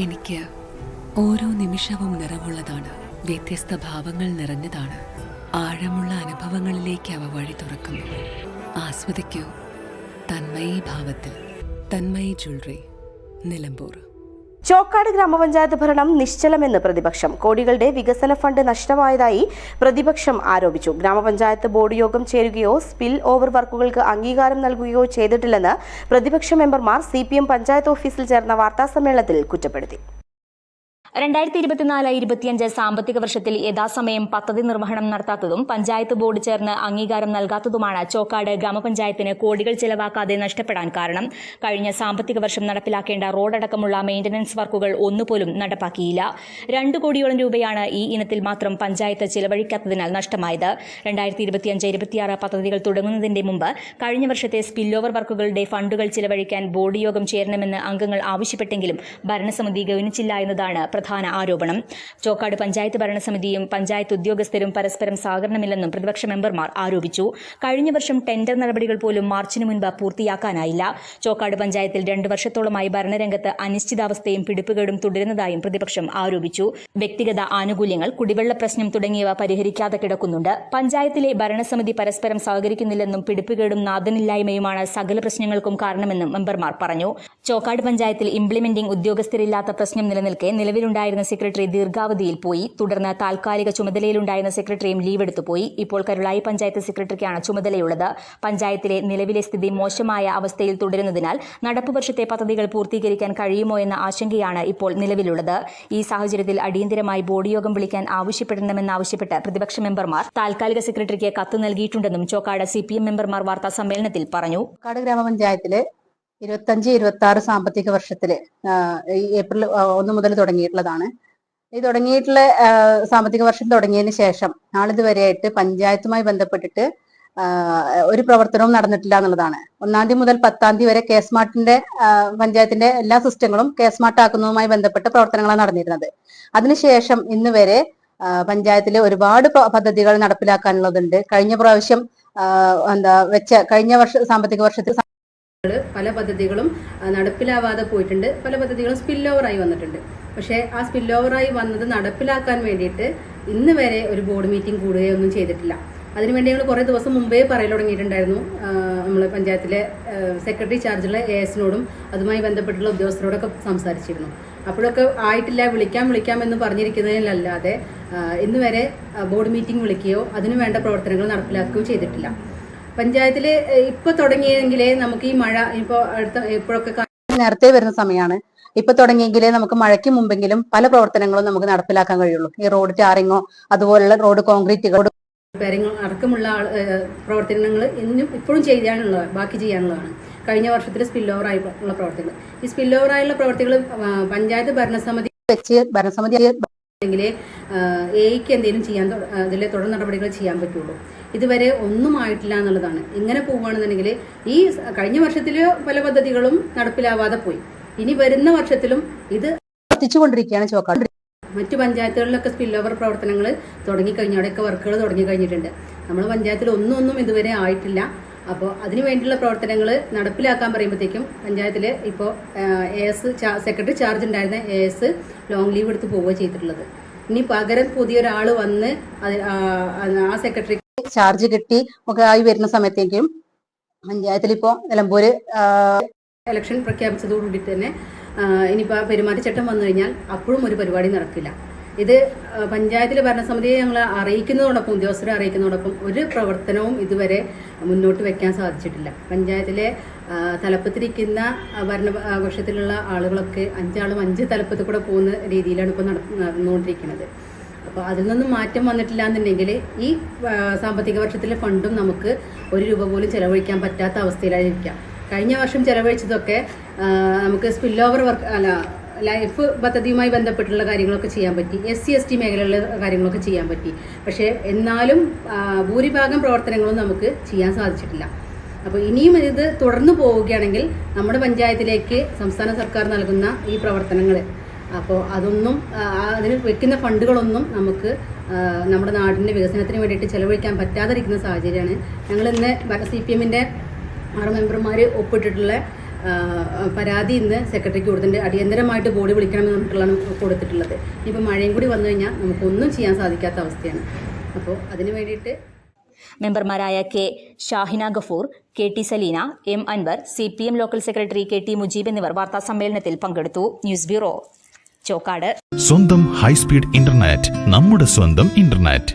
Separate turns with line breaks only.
എനിക്ക് ഓരോ നിമിഷവും നിറവുള്ളതാണ്, വ്യത്യസ്ത ഭാവങ്ങൾ നിറഞ്ഞതാണ്. ആഴമുള്ള അനുഭവങ്ങളിലേക്ക് അവ വഴി തുറക്കുന്നു. ആസ്വദിക്കൂ തന്മയി ഭാവത്തിൽ. തന്മയി ജ്വല്ലറി, നിലമ്പൂർ.
ചോക്കാട് ഗ്രാമപഞ്ചായത്ത് ഭരണം നിശ്ചലമെന്ന് പ്രതിപക്ഷം. കോടികളുടെ വികസന ഫണ്ട് നഷ്ടമായതായി പ്രതിപക്ഷം ആരോപിച്ചു. ഗ്രാമപഞ്ചായത്ത് ബോർഡ് യോഗം ചേരുകയോ സ്പിൽ ഓവർ വർക്കുകൾക്ക് അംഗീകാരം നൽകുകയോ ചെയ്തിട്ടില്ലെന്ന് പ്രതിപക്ഷ മെമ്പർമാർ CPM പഞ്ചായത്ത് ഓഫീസിൽ ചേർന്ന വാർത്താസമ്മേളനത്തിൽ കുറ്റപ്പെടുത്തി.
2024-25 സാമ്പത്തിക വർഷത്തിൽ യഥാസമയം പദ്ധതി നിർവഹണം നടത്താത്തതും പഞ്ചായത്ത് ബോർഡ് ചേർന്ന് അംഗീകാരം നൽകാത്തതുമാണ് ചോക്കാട് ഗ്രാമപഞ്ചായത്തിന് കോടികൾ ചെലവാക്കാതെ നഷ്ടപ്പെടാൻ കാരണം. കഴിഞ്ഞ സാമ്പത്തിക വർഷം നടപ്പിലാക്കേണ്ട റോഡടക്കമുള്ള മെയിന്റനൻസ് വർക്കുകൾ ഒന്നുപോലും നടപ്പാക്കിയില്ല. 2 കോടിയോളം രൂപയാണ് ഈ ഇനത്തിൽ മാത്രം പഞ്ചായത്ത് ചിലവഴിക്കാത്തതിനാൽ നഷ്ടമായത്. 2025-26 പദ്ധതികൾ തുടങ്ങുന്നതിന്റെ മുമ്പ് കഴിഞ്ഞ വർഷത്തെ സ്പിൽ ഓവർ വർക്കുകളുടെ ഫണ്ടുകൾ ചിലവഴിക്കാൻ ബോർഡ് യോഗം ചേരണമെന്ന് അംഗങ്ങൾ ആവശ്യപ്പെട്ടെങ്കിലും ഭരണസമിതി ഗൗനിച്ചില്ല എന്നതാണ് പ്രധാന ആരോപണം. ചോക്കാട് പഞ്ചായത്ത് ഭരണസമിതിയും പഞ്ചായത്ത് ഉദ്യോഗസ്ഥരും പരസ്പരം സഹകരണമില്ലെന്നും പ്രതിപക്ഷ മെമ്പർമാർ ആരോപിച്ചു. കഴിഞ്ഞ വർഷം ടെൻഡർ നടപടികൾ പോലും മാർച്ചിന് മുൻപ് പൂർത്തിയാക്കാനായില്ല. ചോക്കാട് പഞ്ചായത്തിൽ 2 വർഷത്തോളമായി ഭരണരംഗത്ത് അനിശ്ചിതാവസ്ഥയും പിടിപ്പുകേടും തുടരുന്നതായും പ്രതിപക്ഷം ആരോപിച്ചു. വ്യക്തിഗത ആനുകൂല്യങ്ങൾ, കുടിവെള്ള പ്രശ്നം തുടങ്ങിയവ പരിഹരിക്കാതെ കിടക്കുന്നുണ്ട്. പഞ്ചായത്തിലെ ഭരണസമിതി പരസ്പരം സഹകരിക്കുന്നില്ലെന്നും പിടിപ്പുകേടും നാഥനില്ലായ്മയുമാണ് സകല പ്രശ്നങ്ങൾക്കും കാരണമെന്നും മെമ്പർമാർ പറഞ്ഞു. ചോക്കാട് പഞ്ചായത്തിൽ ഇംപ്ലിമെന്റിംഗ് ഉദ്യോഗസ്ഥരില്ലാത്ത പ്രശ്നം നിലനിൽക്കെ നിലവിലുണ്ടായിരുന്ന സെക്രട്ടറി ദീർഘാവധിയിൽ പോയി. തുടർന്ന് താൽക്കാലിക ചുമതലയിലുണ്ടായിരുന്ന സെക്രട്ടറിയും ലീവെടുത്തു പോയി. ഇപ്പോൾ കരുളായി പഞ്ചായത്ത് സെക്രട്ടറിക്കാണ് ചുമതലയുള്ളത്. പഞ്ചായത്തിലെ നിലവിലെ സ്ഥിതി മോശമായ അവസ്ഥയിൽ തുടരുന്നതിനാൽ നടപ്പുവർഷത്തെ പദ്ധതികൾ പൂർത്തീകരിക്കാൻ കഴിയുമോ എന്ന ആശങ്കയാണ് ഇപ്പോൾ നിലവിലുള്ളത്. ഈ സാഹചര്യത്തിൽ അടിയന്തരമായി ബോർഡ് യോഗം വിളിക്കാൻ ആവശ്യപ്പെടണമെന്നാവശ്യപ്പെട്ട് പ്രതിപക്ഷ മെമ്പർമാർ താൽക്കാലിക സെക്രട്ടറിക്ക് കത്ത് നൽകിയിട്ടുണ്ടെന്നും ചോക്കാട് CPM മെമ്പർമാർ വാർത്താ സമ്മേളനത്തിൽ പറഞ്ഞു.
ചോക്കാട് ഗ്രാമപഞ്ചായത്തില് 25-26 സാമ്പത്തിക വർഷത്തില് ഏപ്രിൽ 1 മുതൽ തുടങ്ങിയിട്ടുള്ളതാണ്. ഈ തുടങ്ങിയിട്ടുള്ള സാമ്പത്തിക വർഷം തുടങ്ങിയതിന് ശേഷം നാളിതുവരെയായിട്ട് പഞ്ചായത്തുമായി ബന്ധപ്പെട്ടിട്ട് ഒരു പ്രവർത്തനവും നടന്നിട്ടില്ല എന്നുള്ളതാണ്. 1-ാം തീയതി മുതൽ 10-ാം തീയതി വരെ കേസ്മാർട്ടിന്റെ പഞ്ചായത്തിന്റെ എല്ലാ സിസ്റ്റങ്ങളും കേസ്മാർട്ട് ആക്കുന്നതുമായി ബന്ധപ്പെട്ട പ്രവർത്തനങ്ങളാണ് നടന്നിരുന്നത്. അതിനുശേഷം ഇന്ന് വരെ പഞ്ചായത്തിലെ ഒരുപാട് പദ്ധതികൾ നടപ്പിലാക്കാനുള്ളതുണ്ട്. കഴിഞ്ഞ പ്രാവശ്യം കഴിഞ്ഞ സാമ്പത്തിക വർഷത്തിൽ പല പദ്ധതികളും നടപ്പിലാവാതെ പോയിട്ടുണ്ട്. പല പദ്ധതികളും സ്പിൽ ഓവറായി വന്നിട്ടുണ്ട്. പക്ഷേ ആ സ്പിൽ ഓവറായി വന്നത് നടപ്പിലാക്കാൻ വേണ്ടിയിട്ട് ഇന്ന് വരെ ഒരു ബോർഡ് മീറ്റിംഗ് കൂടുകയൊന്നും ചെയ്തിട്ടില്ല. അതിനുവേണ്ടി ഞങ്ങൾ കുറേ ദിവസം മുമ്പേ പറയൽ തുടങ്ങിയിട്ടുണ്ടായിരുന്നു. നമ്മൾ പഞ്ചായത്തിലെ സെക്രട്ടറി ചാർജുള്ള ASനോടും അതുമായി ബന്ധപ്പെട്ടുള്ള ഉദ്യോഗസ്ഥരോടൊക്കെ സംസാരിച്ചിരുന്നു. അപ്പോഴൊക്കെ ആയിട്ടില്ല, വിളിക്കാം എന്ന് പറഞ്ഞിരിക്കുന്നതിലല്ലാതെ ഇന്ന് വരെ ബോർഡ് മീറ്റിംഗ് വിളിക്കുകയോ അതിനു വേണ്ട പ്രവർത്തനങ്ങൾ നടപ്പിലാക്കുകയോ ചെയ്തിട്ടില്ല. പഞ്ചായത്തിൽ ഇപ്പൊ തുടങ്ങിയെങ്കിലേ നമുക്ക് ഈ മഴ ഇപ്പോഴൊക്കെ നേരത്തെ വരുന്ന സമയമാണ്. ഇപ്പൊ തുടങ്ങിയെങ്കിലേ നമുക്ക് മഴയ്ക്ക് മുമ്പെങ്കിലും പല പ്രവർത്തനങ്ങളും നമുക്ക് നടപ്പിലാക്കാൻ കഴിയുള്ളൂ. ഈ റോഡ് ടാറിങ്ങോ അതുപോലുള്ള റോഡ് കോൺക്രീറ്റുകൾ അടക്കമുള്ള പ്രവർത്തനങ്ങൾ ഇപ്പോഴും ബാക്കി ചെയ്യാനുള്ളതാണ്. കഴിഞ്ഞ വർഷത്തിൽ സ്പിൽ ഓവർ ആയിട്ടുള്ള പ്രവർത്തികൾ, ഈ സ്പിൽ ഓവർ ആയുള്ള പ്രവർത്തികൾ പഞ്ചായത്ത് ഭരണസമിതി എയ്ക്ക് എന്തെങ്കിലും ചെയ്യാൻ അതിലെ തുടർ നടപടികൾ ചെയ്യാൻ പറ്റുള്ളൂ. ഇതുവരെ ഒന്നും ആയിട്ടില്ല എന്നുള്ളതാണ്. ഇങ്ങനെ പോവുകയാണെന്നുണ്ടെങ്കിൽ ഈ കഴിഞ്ഞ വർഷത്തിലെ പല പദ്ധതികളും നടപ്പിലാവാതെ പോയി. ഇനി വരുന്ന വർഷത്തിലും ഇത് എത്തിച്ചുകൊണ്ടിരിക്കുകയാണ് ചോക്കാട്. മറ്റു പഞ്ചായത്തുകളിലൊക്കെ സ്പിൽ ഓവർ പ്രവർത്തനങ്ങൾ തുടങ്ങിക്കഴിഞ്ഞു, അവിടെയൊക്കെ വർക്കുകൾ തുടങ്ങി കഴിഞ്ഞിട്ടുണ്ട്. നമ്മുടെ പഞ്ചായത്തിൽ ഒന്നും ഇതുവരെ ആയിട്ടില്ല. അപ്പോൾ അതിനു വേണ്ടിയുള്ള പ്രവർത്തനങ്ങൾ നടപ്പിലാക്കാൻ പറയുമ്പോഴത്തേക്കും പഞ്ചായത്തിൽ ഇപ്പോൾ സെക്രട്ടറി ചാർജ് ഉണ്ടായിരുന്ന AS ലോങ് ലീവ് എടുത്ത് പോവുക ചെയ്തിട്ടുള്ളത്. ഇനി പകരം പുതിയൊരാൾ വന്ന് ആ സെക്രട്ടറി ചാർജ് കിട്ടി ഒക്കെ ആയി വരുന്ന സമയത്തേക്കും പഞ്ചായത്തിൽ ഇപ്പോൾ നിലമ്പൂര് ഇലക്ഷൻ പ്രഖ്യാപിച്ചതോടുകൂടി തന്നെ ഇനിയിപ്പോൾ പെരുമാറ്റച്ചട്ടം വന്നു കഴിഞ്ഞാൽ അപ്പോഴും ഒരു പരിപാടി നടക്കില്ല. ഇത് പഞ്ചായത്തിലെ ഭരണസമിതിയെ ഞങ്ങൾ അറിയിക്കുന്നതോടൊപ്പം, ഉദ്യോഗസ്ഥരെ അറിയിക്കുന്നതോടൊപ്പം ഒരു പ്രവർത്തനവും ഇതുവരെ മുന്നോട്ട് വെക്കാൻ സാധിച്ചിട്ടില്ല. പഞ്ചായത്തിലെ തലപ്പത്തിരിക്കുന്ന ഭരണപക്ഷത്തിലുള്ള ആളുകളൊക്കെ 5 ആളും 5 തലപ്പത്തിൽ കൂടെ പോകുന്ന രീതിയിലാണ് ഇപ്പോൾ നടന്നുകൊണ്ടിരിക്കുന്നത്. അപ്പോൾ അതിൽ നിന്നും മാറ്റം വന്നിട്ടില്ല എന്നുണ്ടെങ്കിൽ ഈ സാമ്പത്തിക വർഷത്തിലെ ഫണ്ടും നമുക്ക് 1 രൂപ പോലും ചെലവഴിക്കാൻ പറ്റാത്ത അവസ്ഥയിലായിരിക്കാം. കഴിഞ്ഞ വർഷം ചെലവഴിച്ചതൊക്കെ നമുക്ക് സ്പിൽ ഓവർ ലൈഫ് പദ്ധതിയുമായി ബന്ധപ്പെട്ടുള്ള കാര്യങ്ങളൊക്കെ ചെയ്യാൻ പറ്റി, SC/ST മേഖലയിലുള്ള കാര്യങ്ങളൊക്കെ ചെയ്യാൻ പറ്റി. പക്ഷേ എന്നാലും ഭൂരിഭാഗം പ്രവർത്തനങ്ങളും നമുക്ക് ചെയ്യാൻ സാധിച്ചിട്ടില്ല. അപ്പോൾ ഇനിയും ഇത് തുടർന്നു പോവുകയാണെങ്കിൽ നമ്മുടെ പഞ്ചായത്തിലേക്ക് സംസ്ഥാന സർക്കാർ നൽകുന്ന ഈ പ്രവർത്തനങ്ങൾ, അപ്പോൾ അതൊന്നും അതിന് വെക്കുന്ന ഫണ്ടുകളൊന്നും നമുക്ക് നമ്മുടെ നാടിൻ്റെ വികസനത്തിന് വേണ്ടിയിട്ട് ചെലവഴിക്കാൻ പറ്റാതിരിക്കുന്ന സാഹചര്യമാണ്. ഞങ്ങളിന്ന് CPMൻ്റെ 6 മെമ്പർമാർ ഒപ്പിട്ടിട്ടുള്ള പരാതി ഇന്ന് സെക്രട്ടറിക്ക് കൊടുത്തിട്ടുണ്ട്. അടിയന്തരമായിട്ട് ബോഡി വിളിക്കണമെന്ന് നമുക്കുള്ളതാണ് കൊടുത്തിട്ടുള്ളത്. ഇനിയിപ്പോൾ മഴയും കൂടി വന്നു കഴിഞ്ഞാൽ നമുക്കൊന്നും ചെയ്യാൻ സാധിക്കാത്ത അവസ്ഥയാണ്. അപ്പോൾ അതിന് വേണ്ടിയിട്ട്
മെമ്പർമാരായ K Shahina Gafoor, K T Salina, M Anwar, CPM local secretary K T Mujeeb എന്നിവർ വാർത്താസമ്മേളനത്തിൽ പങ്കെടുത്തു. News bureau, Chokkad.
സ്വന്തം ഹൈസ്പീഡ് ഇന്റർനെറ്റ്, നമ്മുടെ സ്വന്തം ഇന്റർനെറ്റ്.